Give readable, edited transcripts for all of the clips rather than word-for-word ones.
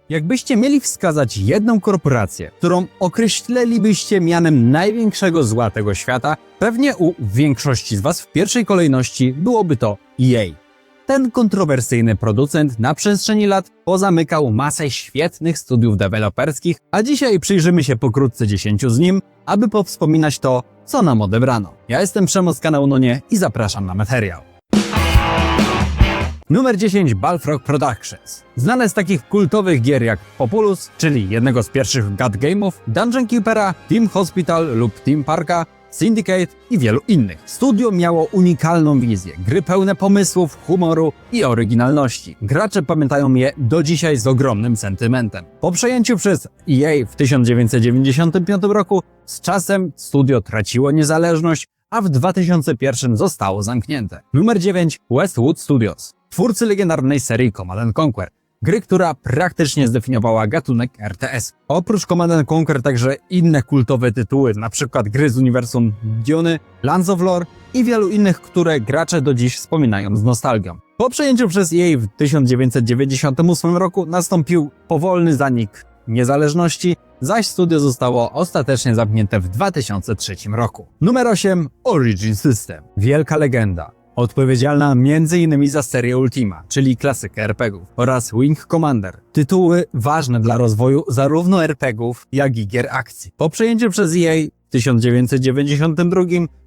Jakbyście mieli wskazać jedną korporację, którą określilibyście mianem największego zła tego świata, pewnie u większości z Was w pierwszej kolejności byłoby to EA. Ten kontrowersyjny producent na przestrzeni lat pozamykał masę świetnych studiów deweloperskich, a dzisiaj przyjrzymy się pokrótce 10 z nim, aby powspominać to, co nam odebrano. Ja jestem Przemo z kanału Nonie i zapraszam na materiał. Numer 10 Balfrog Productions. Znane z takich kultowych gier jak Populous, czyli jednego z pierwszych God Game'ów, Dungeon Keepera, Team Hospital lub Team Parka, Syndicate i wielu innych. Studio miało unikalną wizję, gry pełne pomysłów, humoru i oryginalności. Gracze pamiętają je do dzisiaj z ogromnym sentymentem. Po przejęciu przez EA w 1995 roku z czasem studio traciło niezależność, a w 2001 zostało zamknięte. Numer 9 Westwood Studios. Twórcy legendarnej serii Command & Conquer. Gry, która praktycznie zdefiniowała gatunek RTS. Oprócz Command & Conquer także inne kultowe tytuły, np. gry z uniwersum Duny, Lands of Lore i wielu innych, które gracze do dziś wspominają z nostalgią. Po przejęciu przez EA w 1998 roku nastąpił powolny zanik niezależności, zaś studio zostało ostatecznie zamknięte w 2003 roku. Numer 8 Origin System. Wielka legenda. Odpowiedzialna m.in. za serię Ultima, czyli klasykę RPGów, oraz Wing Commander. Tytuły ważne dla rozwoju zarówno RPGów, jak i gier akcji. Po przejęciu przez EA w 1992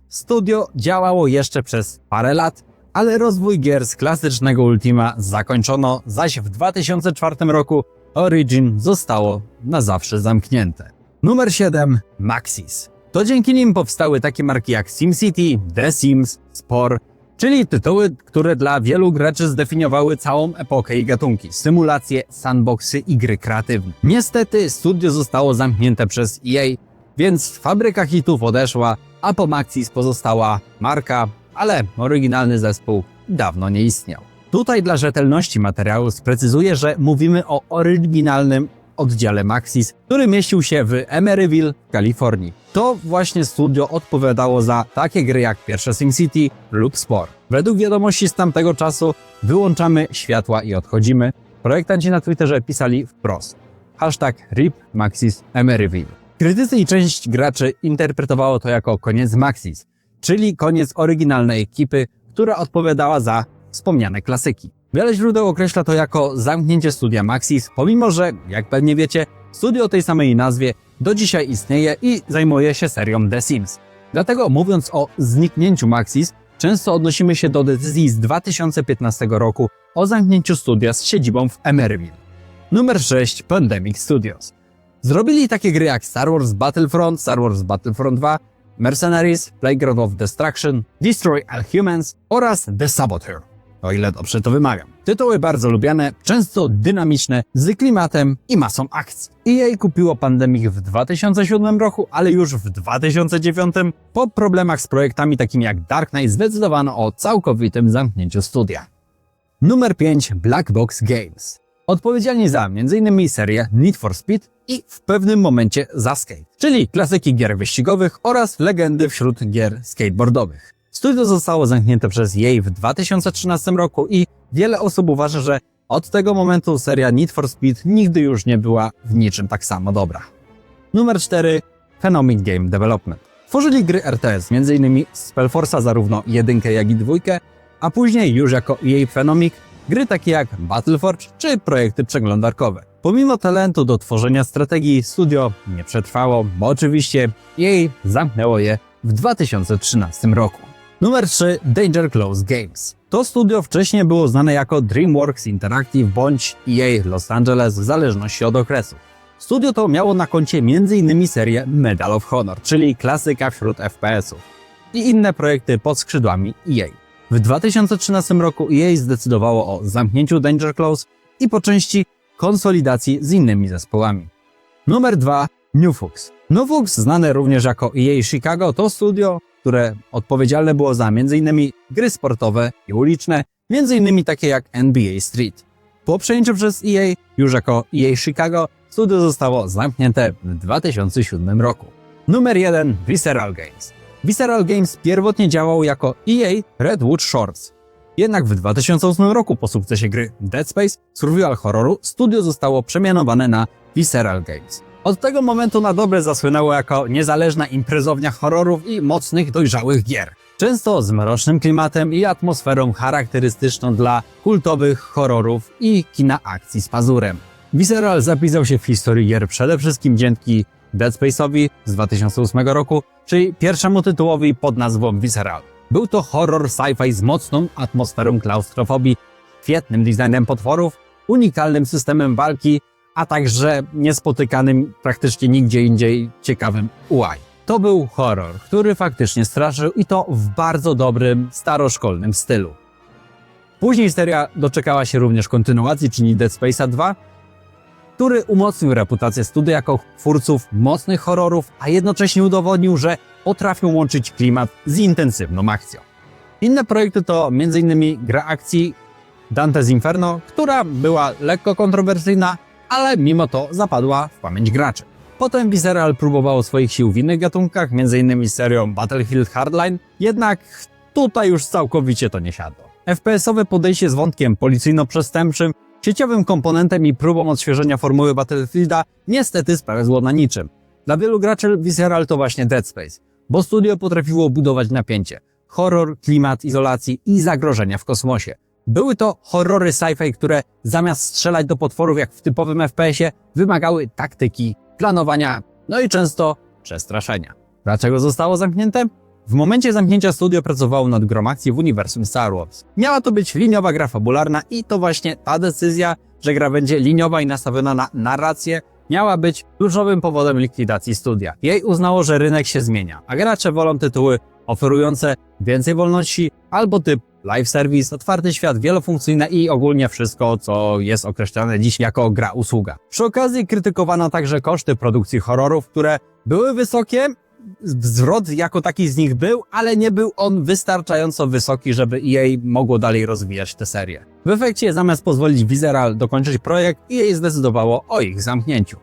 studio działało jeszcze przez parę lat, ale rozwój gier z klasycznego Ultima zakończono, zaś w 2004 roku Origin zostało na zawsze zamknięte. Numer 7 Maxis. To dzięki nim powstały takie marki jak SimCity, The Sims, Spore, czyli tytuły, które dla wielu graczy zdefiniowały całą epokę i gatunki, symulacje, sandboxy i gry kreatywne. Niestety studio zostało zamknięte przez EA, więc fabryka hitów odeszła, a po Maxis pozostała marka, ale oryginalny zespół dawno nie istniał. Tutaj dla rzetelności materiału sprecyzuję, że mówimy o oryginalnym oddziale Maxis, który mieścił się w Emeryville w Kalifornii. To właśnie studio odpowiadało za takie gry jak pierwsze SimCity lub Spore. Według wiadomości z tamtego czasu wyłączamy światła i odchodzimy. Projektanci na Twitterze pisali wprost. #RIP Maxis Emeryville. Krytycy i część graczy interpretowało to jako koniec Maxis, czyli koniec oryginalnej ekipy, która odpowiadała za wspomniane klasyki. Wiele źródeł określa to jako zamknięcie studia Maxis, pomimo że, jak pewnie wiecie, studio o tej samej nazwie do dzisiaj istnieje i zajmuje się serią The Sims. Dlatego mówiąc o zniknięciu Maxis, często odnosimy się do decyzji z 2015 roku o zamknięciu studia z siedzibą w Emeryville. Numer 6 Pandemic Studios. Zrobili takie gry jak Star Wars Battlefront 2, Mercenaries, Playground of Destruction, Destroy All Humans oraz The Saboteur, o ile dobrze to wymawiam. Tytuły bardzo lubiane, często dynamiczne, z klimatem i masą akcji. EA kupiło Pandemic w 2007 roku, ale już w 2009 po problemach z projektami takimi jak Dark Knight zdecydowano o całkowitym zamknięciu studia. Numer 5 Black Box Games. Odpowiedzialni za m.in. serię Need for Speed i w pewnym momencie za Skate, czyli klasyki gier wyścigowych oraz legendy wśród gier skateboardowych. Studio zostało zamknięte przez EA w 2013 roku i wiele osób uważa, że od tego momentu seria Need for Speed nigdy już nie była w niczym tak samo dobra. Numer 4 Phenomic Game Development. Tworzyli gry RTS, m.in. Spellforce'a zarówno 1 jak i 2, a później już jako EA Phenomic gry takie jak Battleforge czy projekty przeglądarkowe. Pomimo talentu do tworzenia strategii studio nie przetrwało, bo oczywiście EA zamknęło je w 2013 roku. Numer 3 Danger Close Games. To studio wcześniej było znane jako DreamWorks Interactive bądź EA Los Angeles w zależności od okresu. Studio to miało na koncie m.in. serię Medal of Honor, czyli klasyka wśród FPS-ów i inne projekty pod skrzydłami EA. W 2013 roku EA zdecydowało o zamknięciu Danger Close i po części konsolidacji z innymi zespołami. Numer 2 Newfux. Newfux, znane również jako EA Chicago, to studio, które odpowiedzialne było za m.in. gry sportowe i uliczne, m.in. takie jak NBA Street. Po przejęciu przez EA, już jako EA Chicago, studio zostało zamknięte w 2007 roku. Numer 1 Visceral Games. Visceral Games pierwotnie działał jako EA Redwood Shores. Jednak w 2008 roku po sukcesie gry Dead Space survival horroru studio zostało przemianowane na Visceral Games. Od tego momentu na dobre zasłynęło jako niezależna imprezownia horrorów i mocnych, dojrzałych gier. Często z mrocznym klimatem i atmosferą charakterystyczną dla kultowych horrorów i kina akcji z pazurem. Visceral zapisał się w historii gier przede wszystkim dzięki Dead Space'owi z 2008 roku, czyli pierwszemu tytułowi pod nazwą Visceral. Był to horror sci-fi z mocną atmosferą klaustrofobii, świetnym designem potworów, unikalnym systemem walki, a także niespotykanym praktycznie nigdzie indziej ciekawym UI. To był horror, który faktycznie straszył i to w bardzo dobrym, staroszkolnym stylu. Później seria doczekała się również kontynuacji, czyli Dead Space'a 2, który umocnił reputację studia jako twórców mocnych horrorów, a jednocześnie udowodnił, że potrafią łączyć klimat z intensywną akcją. Inne projekty to m.in. gra akcji Dante's Inferno, która była lekko kontrowersyjna, ale mimo to zapadła w pamięć graczy. Potem Visceral próbowało swoich sił w innych gatunkach, m.in. z serią Battlefield Hardline, jednak tutaj już całkowicie to nie siadło. FPS-owe podejście z wątkiem policyjno-przestępczym, sieciowym komponentem i próbą odświeżenia formuły Battlefielda niestety spełzło na niczym. Dla wielu graczy Visceral to właśnie Dead Space, bo studio potrafiło budować napięcie, horror, klimat izolacji i zagrożenia w kosmosie. Były to horrory sci-fi, które zamiast strzelać do potworów jak w typowym FPS-ie, wymagały taktyki, planowania, no i często przestraszenia. Dlaczego zostało zamknięte? W momencie zamknięcia studio pracowało nad grą akcji w uniwersum Star Wars. Miała to być liniowa gra fabularna i to właśnie ta decyzja, że gra będzie liniowa i nastawiona na narrację, miała być kluczowym powodem likwidacji studia. Jej uznało, że rynek się zmienia, a gracze wolą tytuły oferujące więcej wolności albo typ live service, otwarty świat, wielofunkcyjne i ogólnie wszystko, co jest określane dziś jako gra-usługa. Przy okazji krytykowano także koszty produkcji horrorów, które były wysokie. Zwrot jako taki z nich był, ale nie był on wystarczająco wysoki, żeby EA mogło dalej rozwijać tę serię. W efekcie zamiast pozwolić Visceral dokończyć projekt, EA zdecydowało o ich zamknięciu.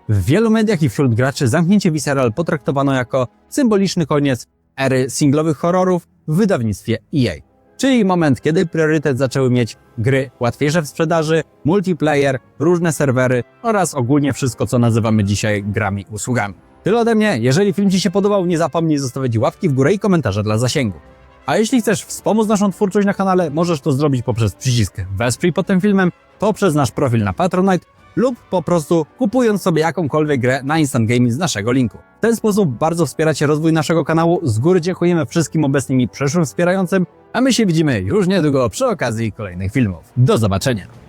W wielu mediach i wśród graczy zamknięcie Visceral potraktowano jako symboliczny koniec ery singlowych horrorów w wydawnictwie EA. Czyli moment, kiedy priorytet zaczęły mieć gry łatwiejsze w sprzedaży, multiplayer, różne serwery oraz ogólnie wszystko, co nazywamy dzisiaj grami i usługami. Tyle ode mnie. Jeżeli film Ci się podobał, nie zapomnij zostawić łapki w górę i komentarza dla zasięgu. A jeśli chcesz wspomóc naszą twórczość na kanale, możesz to zrobić poprzez przycisk Wesprzyj pod tym filmem, poprzez nasz profil na Patronite lub po prostu kupując sobie jakąkolwiek grę na Instant Gaming z naszego linku. W ten sposób bardzo wspieracie rozwój naszego kanału. Z góry dziękujemy wszystkim obecnym i przyszłym wspierającym, a my się widzimy już niedługo przy okazji kolejnych filmów. Do zobaczenia!